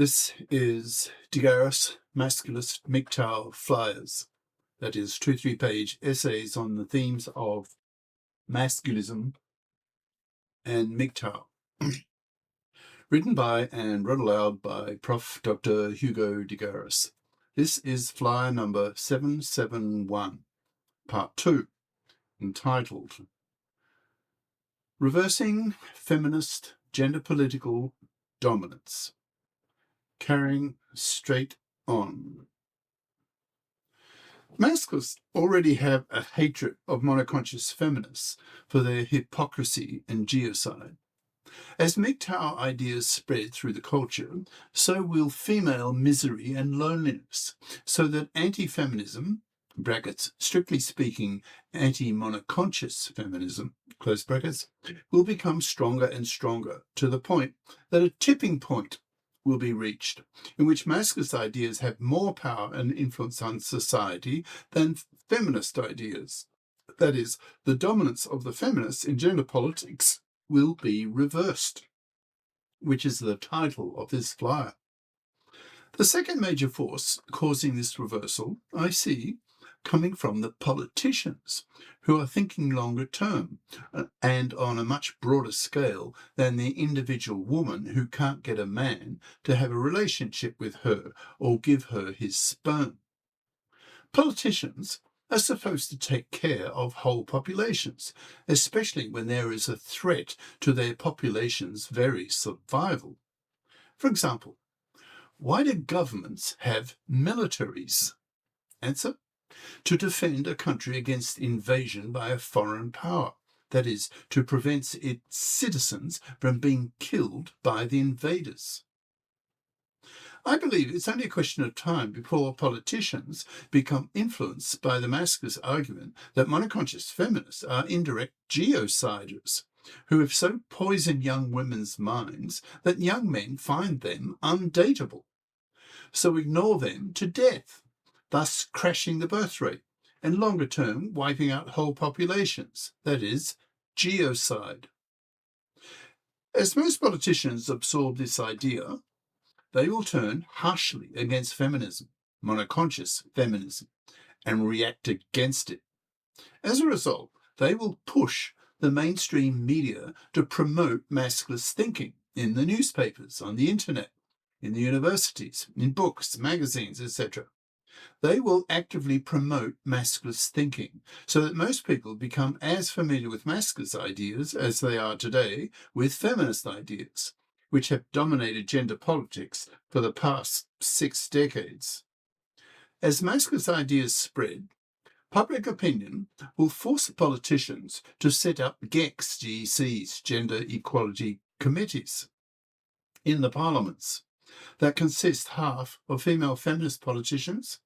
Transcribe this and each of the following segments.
This is Garis, Masculist MGTOW flyers. That is 2 3-page essays on the themes of masculism and MGTOW. Written by and read aloud by Prof. Dr. Hugo de Garis. This is flyer number 771, part 2, entitled Reversing Feminist Gender Political Dominance. Carrying straight on. Masculists already have a hatred of monoconscious feminists for their hypocrisy and geocide. As MGTOW ideas spread through the culture, so will female misery and loneliness, so that anti-feminism, brackets, strictly speaking, anti-monoconscious feminism, close brackets, will become stronger and stronger, to the point that a tipping point will be reached, in which masculinist ideas have more power and influence on society than feminist ideas. That is, the dominance of the feminists in gender politics will be reversed, which is the title of this flyer. The second major force causing this reversal, I see, coming from the politicians, who are thinking longer term and on a much broader scale than the individual woman who can't get a man to have a relationship with her or give her his sperm. Politicians are supposed to take care of whole populations, especially when there is a threat to their population's very survival. For example, why do governments have militaries? Answer: to defend a country against invasion by a foreign power, that is, to prevent its citizens from being killed by the invaders. I believe it's only a question of time before politicians become influenced by the masculinist argument that monoconscious feminists are indirect geociders, who have so poisoned young women's minds that young men find them undateable, so ignore them to death, thus crashing the birth rate, and longer term wiping out whole populations, that is, geocide. As most politicians absorb this idea, they will turn harshly against feminism, monoconscious feminism, and react against it. As a result, they will push the mainstream media to promote masculist thinking in the newspapers, on the internet, in the universities, in books, magazines, etc. They will actively promote masculist thinking so that most people become as familiar with masculist ideas as they are today with feminist ideas, which have dominated gender politics for the past 6 decades. As masculist ideas spread, public opinion will force politicians to set up GECs, gender equality committees, in the parliaments that consist half of female feminist politicians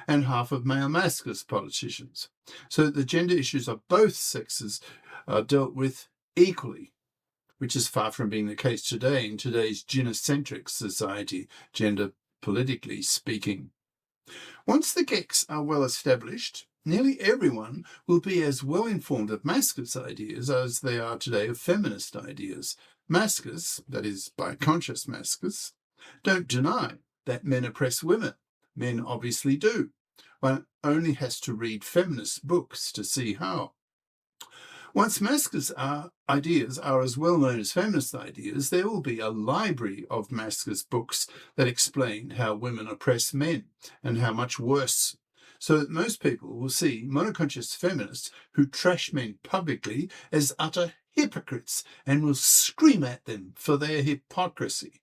and half of male masculist politicians, so that the gender issues of both sexes are dealt with equally, which is far from being the case today in today's gynocentric society, gender politically speaking. Once the GECs are well established, nearly everyone will be as well informed of masculist ideas as they are today of feminist ideas. Masculists, that is, bi-conscious masculists, don't deny that men oppress women. Men obviously do. One only has to read feminist books to see how. Once masculist ideas are as well known as feminist ideas, there will be a library of masculist books that explain how women oppress men and how much worse, so that most people will see monoconscious feminists who trash men publicly as utter hypocrites and will scream at them for their hypocrisy.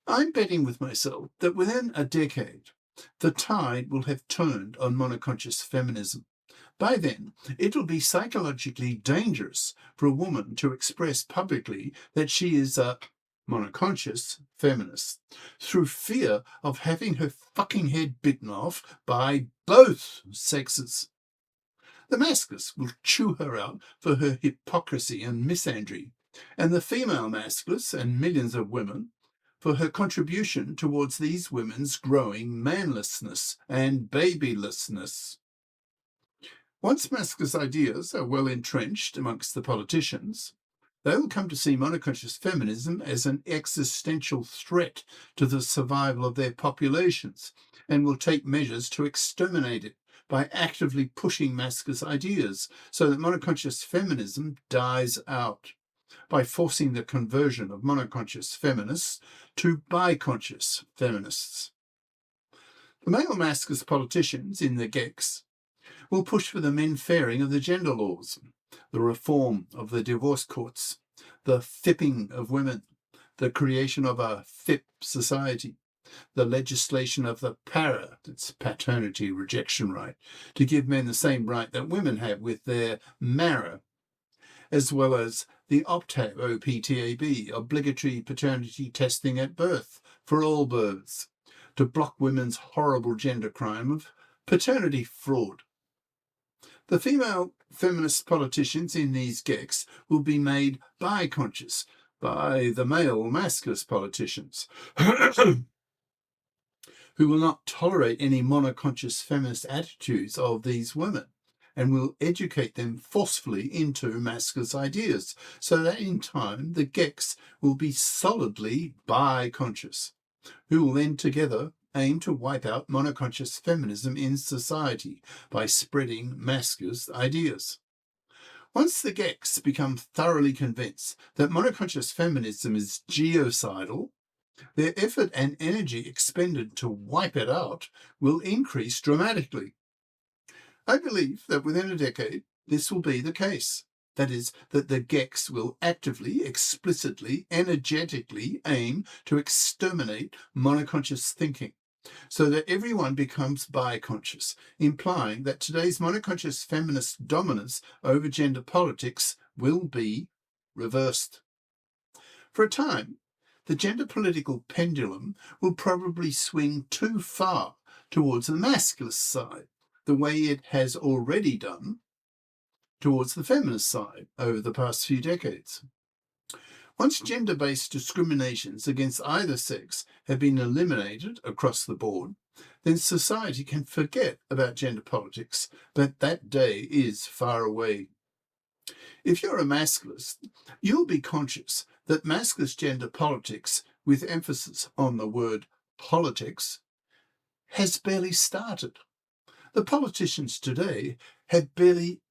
I'm betting with myself that within a decade, the tide will have turned on monoconscious feminism. By then, it will be psychologically dangerous for a woman to express publicly that she is a monoconscious feminist, through fear of having her fucking head bitten off by both sexes. The masculists will chew her out for her hypocrisy and misandry, and the female masculists and millions of women for her contribution towards these women's growing manlessness and babylessness. Once masculinist ideas are well entrenched amongst the politicians, They will come to see monoconscious feminism as an existential threat to the survival of their populations and will take measures to exterminate it by actively pushing masculinist ideas so that monoconscious feminism dies out, by forcing the conversion of monoconscious feminists to biconscious feminists. The male masculinist politicians in the GECs will push for the men-fairing of the gender laws, the reform of the divorce courts, the fipping of women, the creation of a FIP society, the legislation of the that's paternity rejection right, to give men the same right that women have with their MARA, as well as the OPTAB, OPTAB, obligatory paternity testing at birth for all births, to block women's horrible gender crime of paternity fraud. The female feminist politicians in these GECs will be made biconscious by the male masculinist politicians, who will not tolerate any monoconscious feminist attitudes of these women and will educate them forcefully into masculinist ideas, so that in time the GECs will be solidly biconscious, who will then together aim to wipe out monoconscious feminism in society by spreading masculinist ideas. Once the GECs become thoroughly convinced that monoconscious feminism is geocidal, their effort and energy expended to wipe it out will increase dramatically. I believe that within a decade, this will be the case. That is, that the GECs will actively, explicitly, energetically aim to exterminate monoconscious thinking, so that everyone becomes biconscious, implying that today's monoconscious feminist dominance over gender politics will be reversed. For a time, the gender political pendulum will probably swing too far towards the masculist side, the way it has already done towards the feminist side over the past few decades. Once gender-based discriminations against either sex have been eliminated across the board, then society can forget about gender politics, but that day is far away. If you're a masculist, you'll be conscious that masculist gender politics, with emphasis on the word politics, has barely started. The politicians today have barely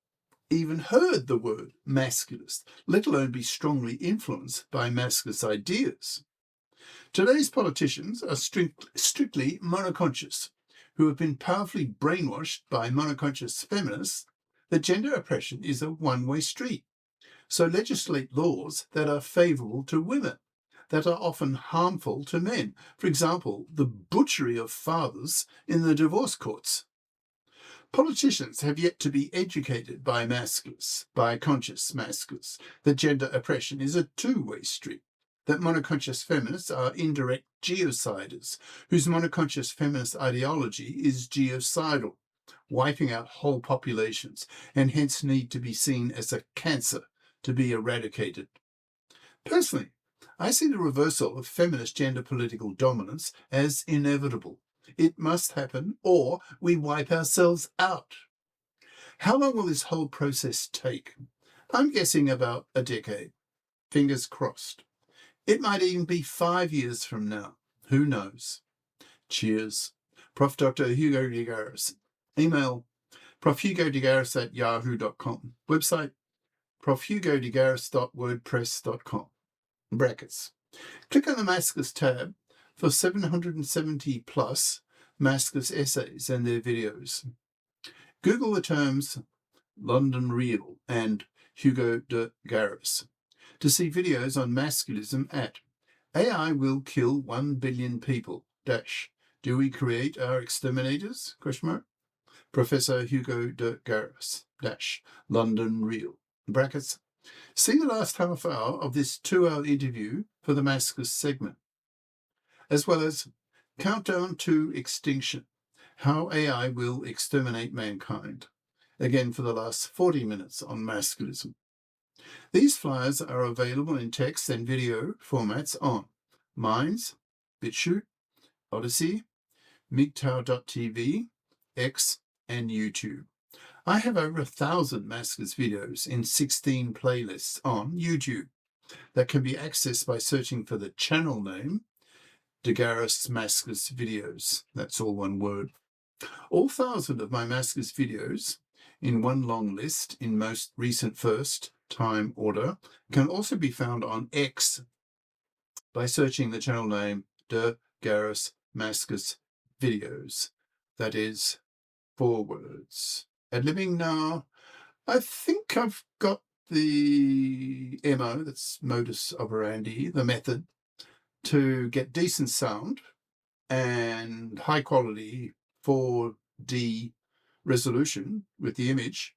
even heard the word masculist, let alone be strongly influenced by masculist ideas. Today's politicians are strictly monoconscious, who have been powerfully brainwashed by monoconscious feminists that gender oppression is a one-way street. So legislate laws that are favourable to women, that are often harmful to men. For example, the butchery of fathers in the divorce courts. Politicians have yet to be educated by masculists, by conscious masculists, that gender oppression is a two-way street, that monoconscious feminists are indirect geociders, whose monoconscious feminist ideology is geocidal, wiping out whole populations, and hence need to be seen as a cancer to be eradicated. Personally, I see the reversal of feminist gender political dominance as inevitable. It must happen, or we wipe ourselves out. How long will this whole process take? I'm guessing about a decade. Fingers crossed. It might even be 5 years from now. Who knows? Cheers. Prof. Dr. Hugo de Garis. Email profhugodegaris@yahoo.com. Website profhugodegaris.wordpress.com. Brackets. Click on the Masculist tab for 770 plus masculist essays and their videos. Google the terms London Real and Hugo de Garis to see videos on masculism at AI will kill 1 billion people. Do we create our exterminators? Professor Hugo de Garis. London Real. Brackets. See the last half hour of this 2-hour interview for the masculist segment, as well as Countdown to Extinction, How AI Will Exterminate Mankind, again for the last 40 minutes on masculism. These flyers are available in text and video formats on Minds, BitChute, Odyssey, MGTOW.tv, X, and YouTube. I have over 1,000 masculist videos in 16 playlists on YouTube. that can be accessed by searching for the channel name, Garis Masculist videos. That's all one word. All 1,000 of my Masculist videos in one long list in most recent first time order can also be found on X by searching the channel name Garis Masculist videos. That is 4 words. Ad-libbing now. I think I've got the MO, that's modus operandi, the method, to get decent sound and high quality 4D resolution with the image.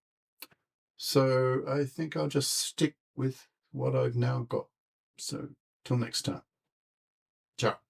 So I think I'll just stick with what I've now got. So till next time. Ciao.